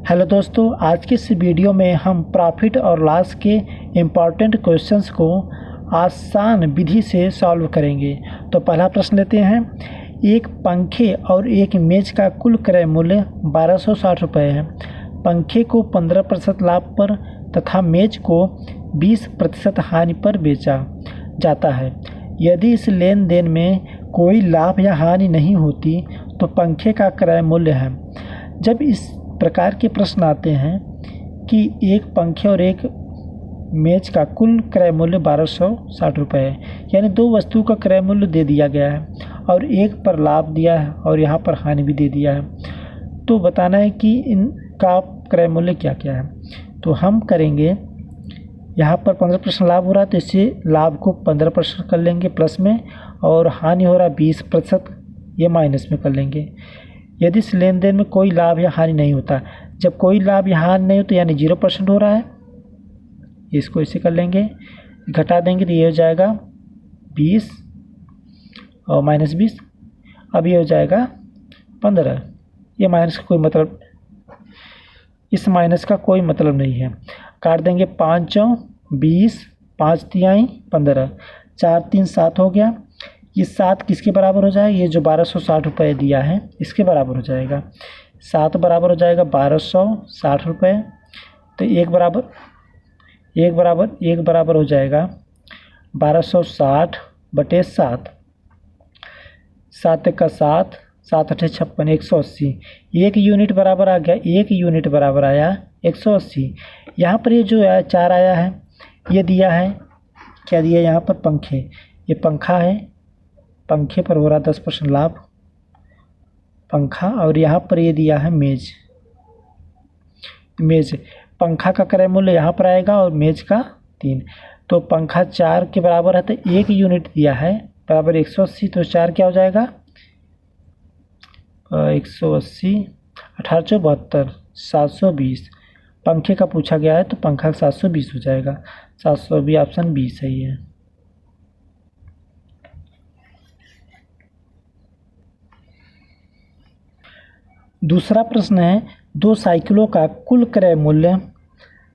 Hello दोस्तों, आज की इस वीडियो में हम प्रॉफिट और लॉस के इम्पॉर्टेंट क्वेश्चंस को आसान विधि से सॉल्व करेंगे। तो पहला प्रश्न लेते हैं। एक पंखे और एक मेज का कुल क्रय मूल्य 1260 रुपये है। पंखे को 15% लाभ पर तथा मेज को 20% हानि पर बेचा जाता है। यदि इस लेन देन में कोई लाभ या हानि नहीं होती तो पंखे का क्रय मूल्य है। जब इस प्रकार के प्रश्न आते हैं कि एक पंखे और एक मेज का कुल क्रय मूल्य 1260 रुपये है, यानी दो वस्तु का क्रय मूल्य दे दिया गया है और एक पर लाभ दिया है और यहाँ पर हानि भी दे दिया है, तो बताना है कि इनका क्रय मूल्य क्या क्या है। तो हम करेंगे, यहाँ पर 15% लाभ हो रहा है तो इससे लाभ को 15% कर लेंगे प्लस में, और हानि हो रहा है 20%, ये माइनस में कर लेंगे। यदि इस लेन देन में कोई लाभ या हानि नहीं होता, जब कोई लाभ या हानि नहीं होता यानी 0% हो रहा है, इसको इसे कर लेंगे, घटा देंगे तो ये हो जाएगा 20 और -20, अब ये हो जाएगा 15। ये माइनस का कोई मतलब, इस माइनस का कोई मतलब नहीं है। काट देंगे 5 चौं 20, 5 तिहाई 15, 4 3 7 हो गया। ये 7 किसके बराबर हो जाएगा? ये जो 1260 रुपये दिया है इसके बराबर हो जाएगा। 7 बराबर हो जाएगा 1260 रुपये, तो एक बराबर हो जाएगा 1260 बटे 7, 7 का 7, 7 8 56, 180। एक यूनिट बराबर आ गया, एक यूनिट बराबर आया 180। यहाँ पर ये जो आया 4 आया है, ये दिया है, क्या दिया यहाँ पर? पंखे। ये पंखा है, पंखे पर हो रहा 10% लाभ, पंखा। और यहाँ पर ये दिया है मेज। पंखा का क्रय मूल्य यहाँ पर आएगा और मेज का 3। तो पंखा 4 के बराबर है तो एक यूनिट दिया है बराबर 180, तो 4 क्या हो जाएगा? 180, 18 72, 720। पंखे का पूछा गया है तो पंखा 720 हो जाएगा। 720 ऑप्शन बी सही है। दूसरा प्रश्न है, दो साइकिलों का कुल क्रय मूल्य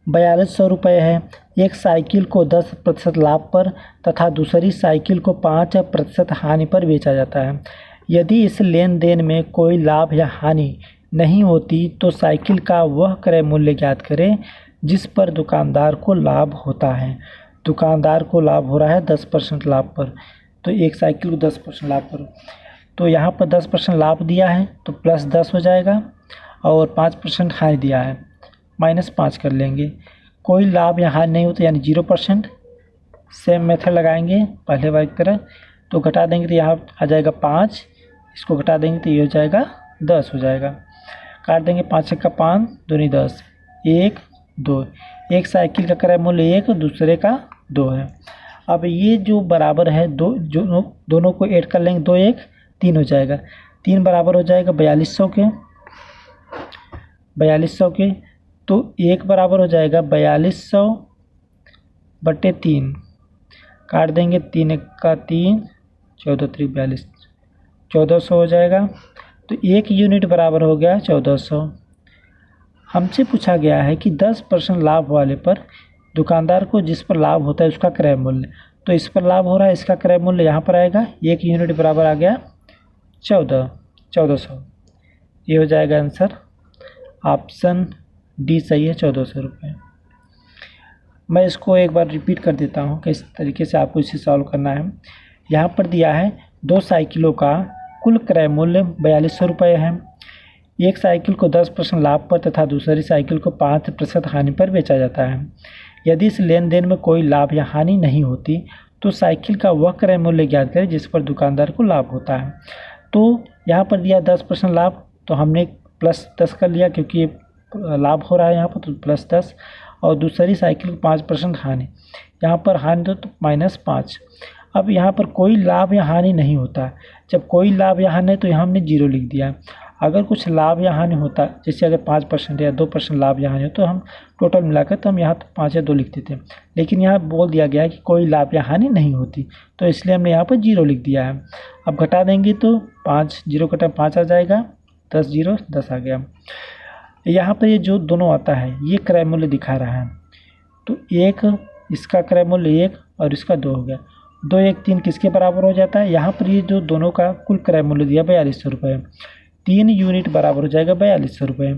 4200 रुपये है। एक साइकिल को 10% लाभ पर तथा दूसरी साइकिल को 5% हानि पर बेचा जाता है। यदि इस लेन देन में कोई लाभ या हानि नहीं होती तो साइकिल का वह क्रय मूल्य ज्ञात करें जिस पर दुकानदार को लाभ होता है। दुकानदार को लाभ हो रहा है 10% लाभ पर, तो एक साइकिल को 10% लाभ पर, तो यहाँ पर 10% लाभ दिया है तो +10 हो जाएगा, और 5% हानि दिया है, -5 कर लेंगे। कोई लाभ या हानि नहीं होता यानी 0%। सेम मेथड लगाएंगे पहले वाली तरह, तो घटा देंगे तो यहाँ आ जाएगा 5, इसको घटा देंगे तो ये हो जाएगा 10 हो जाएगा। काट देंगे 5 का 5, 2 10, 1 2। एक साइकिल का क्रय मूल्य 1, दूसरे का 2 है। अब ये जो बराबर है दो, जो दोनों को ऐड कर लेंगे, 2 1 3 हो जाएगा। 3 बराबर हो जाएगा 4200 के, तो 1 बराबर हो जाएगा 4200 बटे 3। काट देंगे 3 का 3, 14 3 42, 1400 हो जाएगा। तो एक यूनिट बराबर हो गया 1400। हमसे पूछा गया है कि 10% लाभ वाले पर दुकानदार को जिस पर लाभ होता है उसका क्रय मूल्य, तो इस पर लाभ हो रहा है, इसका क्रय मूल्य यहाँ पर आएगा, एक यूनिट बराबर आ गया 1400। ये हो जाएगा आंसर, ऑप्शन डी सही है, 1400 रुपये। मैं इसको एक बार रिपीट कर देता हूँ किस तरीके से आपको इसे सॉल्व करना है। यहाँ पर दिया है दो साइकिलों का कुल क्रय मूल्य 4200 रुपये है। एक साइकिल को 10% लाभ पर तथा दूसरी साइकिल को 5% हानि पर बेचा जाता है। यदि इस लेन देन में कोई लाभ या हानि नहीं होती तो साइकिल का वह क्रय मूल्य ज्ञात करें जिस पर दुकानदार को लाभ होता है। तो यहाँ पर दिया 10% लाभ, तो हमने +10 कर लिया क्योंकि लाभ हो रहा है यहाँ पर, तो +10, और दूसरी साइकिल को 5% हानि, यहाँ पर हानि तो -5। अब यहाँ पर कोई लाभ या हानि नहीं होता, जब कोई लाभ या हानि है तो यहाँ हमने 0 लिख दिया। अगर कुछ लाभ या हानि होता, जैसे अगर 5% या 2% लाभ या हानि हो, तो हम टोटल मिलाकर तो हम यहाँ तो 5 या 2 लिखते थे, लेकिन यहाँ बोल दिया गया है कि कोई लाभ या हानि नहीं होती, तो इसलिए हमने यहाँ पर 0 लिख दिया है। अब घटा देंगे तो 5 0 कटा 5 आ जाएगा, 10 0 10 आ गया। यहाँ पर ये जो दोनों आता है ये क्रय मूल्य दिखा रहा है, तो एक इसका क्रय मूल्य 1 और इसका 2 हो गया। 2 1 3 किसके बराबर हो जाता है? यहाँ पर ये जो दोनों का कुल क्रय मूल्य दिया 4200 रुपये, 3 यूनिट बराबर हो जाएगा 4200 रुपये,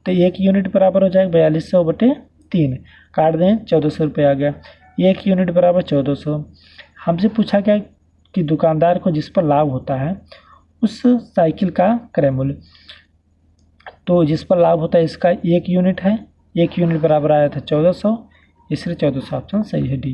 तो 1 यूनिट बराबर हो जाएगा 4200 बटे 3, काट दें 1400 रुपये आ गया। 1 यूनिट बराबर 1400। हमसे पूछा गया कि दुकानदार को जिस पर लाभ होता है उस साइकिल का क्रय मूल्य, तो जिस पर लाभ होता है इसका 1 यूनिट है, 1 यूनिट बराबर आया था 1400, इसलिए 1400 ऑप्शन सही है डी।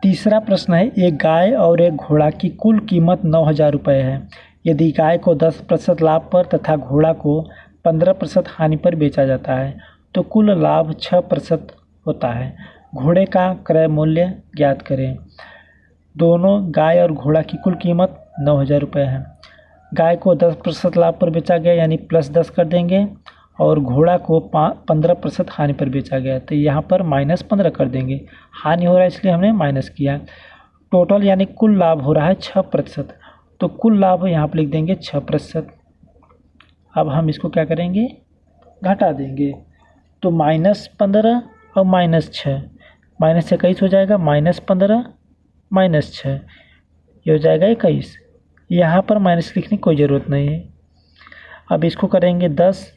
तीसरा प्रश्न है, एक गाय और एक घोड़ा की कुल कीमत 9000 रुपये है। यदि गाय को 10% लाभ पर तथा घोड़ा को 15% हानि पर बेचा जाता है तो कुल लाभ 6% होता है। घोड़े का क्रय मूल्य ज्ञात करें। दोनों गाय और घोड़ा की कुल कीमत 9000 रुपये है। गाय को 10% लाभ पर बेचा गया यानी +10 कर देंगे, और घोड़ा को 15% हानि पर बेचा गया, तो यहाँ पर -15 कर देंगे। हानि हो रहा है इसलिए हमने माइनस किया। टोटल यानी कुल लाभ हो रहा है 6%, तो कुल लाभ यहाँ पर लिख देंगे 6%। अब हम इसको क्या करेंगे, घटा देंगे, तो -15 और -6, -21 हो जाएगा, -15 -6, ये हो जाएगा 21। यहाँ पर माइनस लिखने की कोई ज़रूरत नहीं है। अब इसको करेंगे 10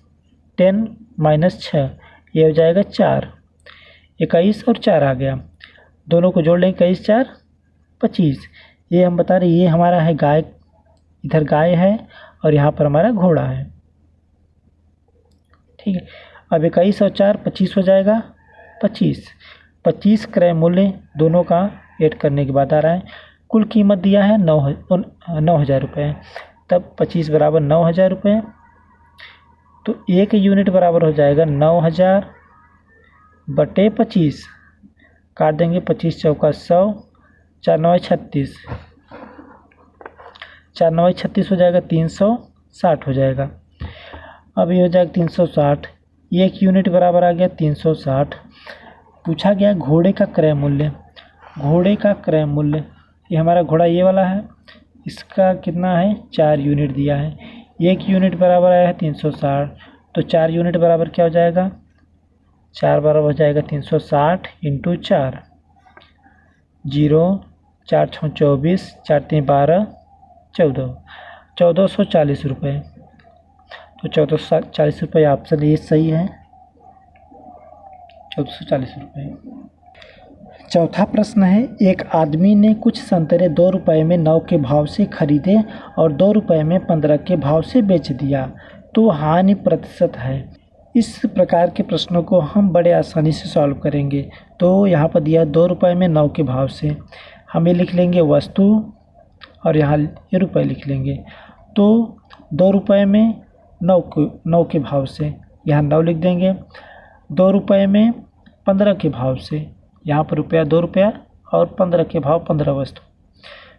-6, ये हो जाएगा 4, 21 और 4 आ गया, दोनों को जोड़ लेंगे, 21 4 25। ये हम बता रहे ये हमारा है गाय, इधर गाय है और यहाँ पर हमारा घोड़ा है, ठीक है। अब 21 और 4 25 हो जाएगा, 25 क्रय मूल्य दोनों का ऐड करने के बाद आ रहा है। कुल कीमत दिया है 9000 रुपये, तब 25 बराबर 9000 रुपये, तो 1 यूनिट बराबर हो जाएगा 9000 बटे 25, काट देंगे, 25 चौका 100, 4 9 36, 4 9 36 हो जाएगा, 360 हो जाएगा। अब ये हो जाएगा 360, 1 यूनिट बराबर आ गया 360। पूछा गया घोड़े का क्रय मूल्य। घोड़े का क्रय मूल्य, ये हमारा घोड़ा ये वाला है, इसका कितना है 4 यूनिट दिया है, 1 यूनिट बराबर आया है 360, तो 4 यूनिट बराबर क्या हो जाएगा, 4 बराबर हो जाएगा 360 × 4, 0 4 6 24, 4 3 12, 1440 रुपये, तो 1440 रुपये ऑप्शन ये सही है, 1440 रुपये। चौथा प्रश्न है, एक आदमी ने कुछ संतरे 2 रुपये में 9 के भाव से खरीदे और 2 रुपये में 15 के भाव से बेच दिया, तो हानि प्रतिशत है। इस प्रकार के प्रश्नों को हम बड़े आसानी से सॉल्व करेंगे। तो यहाँ पर दिया 2 रुपये में 9 के भाव से, हम ये लिख लेंगे वस्तु और यहाँ ये रुपये लिख लेंगे, तो 2 रुपये में 9 के भाव से यहाँ 9 लिख देंगे, 2 रुपये में 15 के भाव से यहाँ पर रुपया 2 रुपया और 15 के भाव 15 वस्तु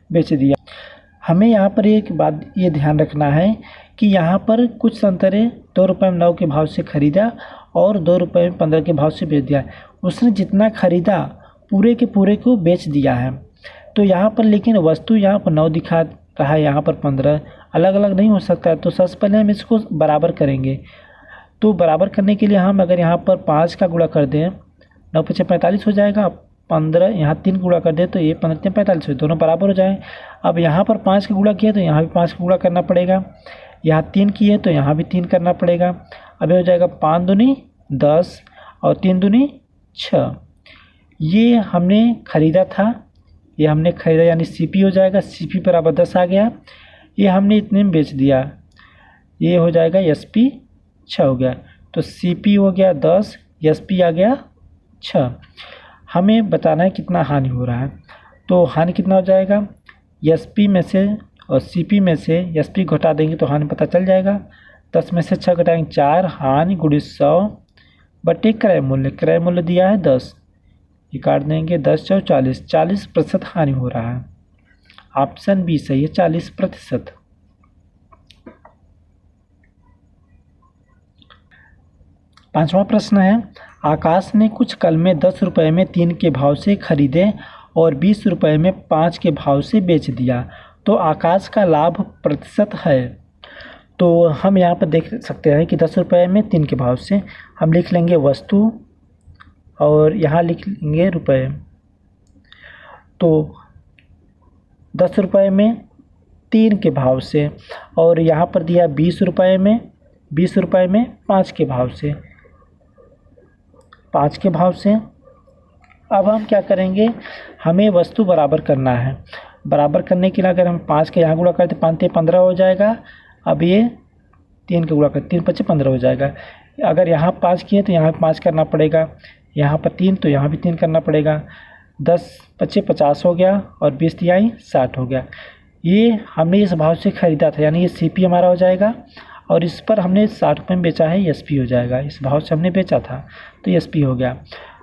बेच दिया। हमें यहाँ पर एक बात ये ध्यान रखना है कि यहाँ पर कुछ संतरे 2 रुपये में 9 के भाव से ख़रीदा और 2 रुपये में 15 के भाव से बेच दिया। उसने जितना ख़रीदा पूरे के पूरे को बेच दिया है, तो यहाँ पर लेकिन वस्तु यहाँ पर 9 दिखा रहा है, यहाँ पर 15, अलग अलग नहीं हो सकता है। तो सबसे पहले हम इसको बराबर करेंगे। तो बराबर करने के लिए हम अगर यहाँ पर 5 का गुणा कर दें, 9 × 5 = 45 हो जाएगा, 15 यहाँ 3 गुणा कर दे तो ये 15 × 3 = 45 हो, दोनों बराबर हो जाए। अब यहाँ पर 5 का गुणा किया तो यहाँ भी 5 का गुणा करना पड़ेगा, यहाँ 3 किए तो यहाँ भी 3 करना पड़ेगा। अब ये हो जाएगा 5 दूनी 10 और 3 दूनी 6। ये हमने ख़रीदा था, ये हमने ख़रीदा यानी CP हो जाएगा, CP बराबर 10 आ गया। ये हमने इतने में बेच दिया, ये हो जाएगा SP 6 हो गया, तो CP हो गया 10, SP आ गया 6। हमें बताना है कितना हानि हो रहा है, तो हानि कितना हो जाएगा, SP में से और CP में से SP घटा देंगे तो हानि पता चल जाएगा। 10 में से 6 घटाएंगे 4, हानि × 100 बटे क्रय मूल्य, क्रय मूल्य दिया है 10, ये काट देंगे, 10 × 4 = 40, 40% हानि हो रहा है। ऑप्शन बी सही है, 40%। पांचवा प्रश्न है, आकाश ने कुछ कलमें 10 रुपये में 3 के भाव से खरीदे और 20 रुपये में 5 के भाव से बेच दिया, तो आकाश का लाभ प्रतिशत है। तो हम यहाँ पर देख सकते हैं कि 10 रुपये में 3 के भाव से हम लिख लेंगे वस्तु और यहाँ लिख लेंगे रुपये। तो 10 रुपये में 3 के भाव से, और यहाँ पर दिया 20 रुपये में 5 के भाव से, 5 के भाव से। अब हम क्या करेंगे, हमें वस्तु बराबर करना है। बराबर करने के लिए अगर हम 5 के यहाँ गुणा करते 5 से 15 हो जाएगा। अब ये 3 के गुणा करते 3 5 15 हो जाएगा। अगर यहाँ 5 किए तो यहाँ 5 करना पड़ेगा, यहाँ पर 3 तो यहाँ भी 3 करना पड़ेगा। 10 5 50 हो गया और 20 तिहाई 60 हो गया। ये हमने इस भाव से ख़रीदा था, यानी ये CP हमारा हो जाएगा, और इस पर हमने 60 रुपये में बेचा है, SP हो जाएगा। इस भाव से हमने बेचा था तो SP हो गया।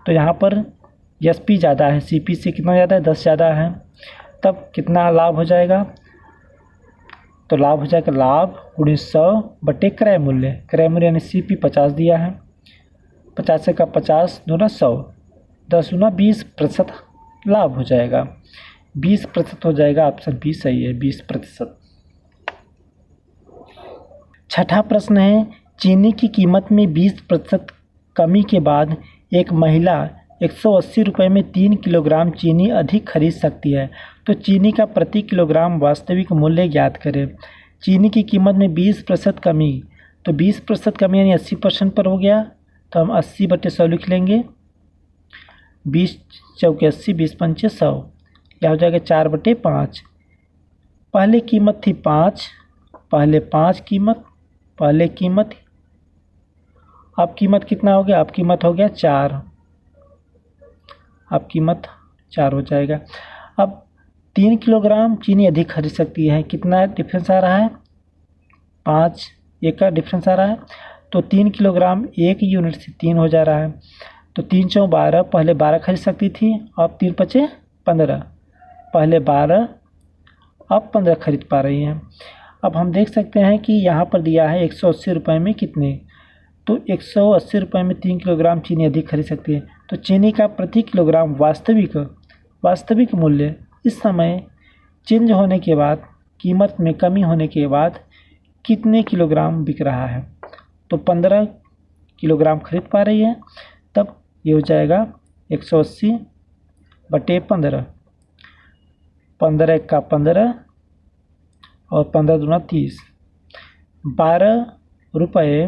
तो यहाँ पर SP ज़्यादा है, CP से कितना ज़्यादा है, 10 ज़्यादा है। तब कितना लाभ हो जाएगा, तो लाभ हो जाएगा लाभ गुणित 100 बटे क्रय मूल्य। क्रय मूल्य यानी CP 50 दिया है, 50 का 50 दूना 100, 10 दूना 20% लाभ हो जाएगा। 20% हो जाएगा, ऑप्शन बी सही है, 20%। छठा प्रश्न है, चीनी की कीमत में 20% कमी के बाद एक महिला 180 रुपये में 3 किलोग्राम चीनी अधिक खरीद सकती है, तो चीनी का प्रति किलोग्राम वास्तविक मूल्य ज्ञात करें। चीनी की कीमत में 20% कमी, तो 20% कमी यानी 80% पर हो गया, तो हम 80 बटे 100 लिख लेंगे। 20 चौके 80, 20 पंचे 100, यह हो जाएगा 4 बटे 5। पहले कीमत थी 5, पहले 5 कीमत, पहले कीमत, अब कीमत कितना हो गया, अब कीमत हो गया 4, अब कीमत 4 हो जाएगा। अब 3 किलोग्राम चीनी अधिक खरीद सकती है, कितना डिफरेंस आ रहा है, 5 1 का डिफरेंस आ रहा है, तो 3 किलोग्राम 1 यूनिट से 3 हो जा रहा है, तो 3 चौ 12, पहले 12 खरीद सकती थी, अब 3 पचे 15, पहले 12 अब 15 खरीद पा रही हैं। अब हम देख सकते हैं कि यहाँ पर दिया है 180 रुपये में कितने, तो 180 रुपये में 3 किलोग्राम चीनी अधिक खरीद सकती है। तो चीनी का प्रति किलोग्राम वास्तविक मूल्य इस समय चेंज होने के बाद, कीमत में कमी होने के बाद कितने किलोग्राम बिक रहा है, तो 15 किलोग्राम खरीद पा रही है। तब ये हो जाएगा 180 बटे 15, 15 का 15 और 15 दूना 30, 12 रुपये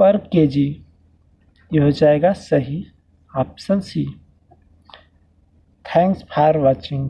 पर केजी, ये हो जाएगा सही, option C. Thanks for watching.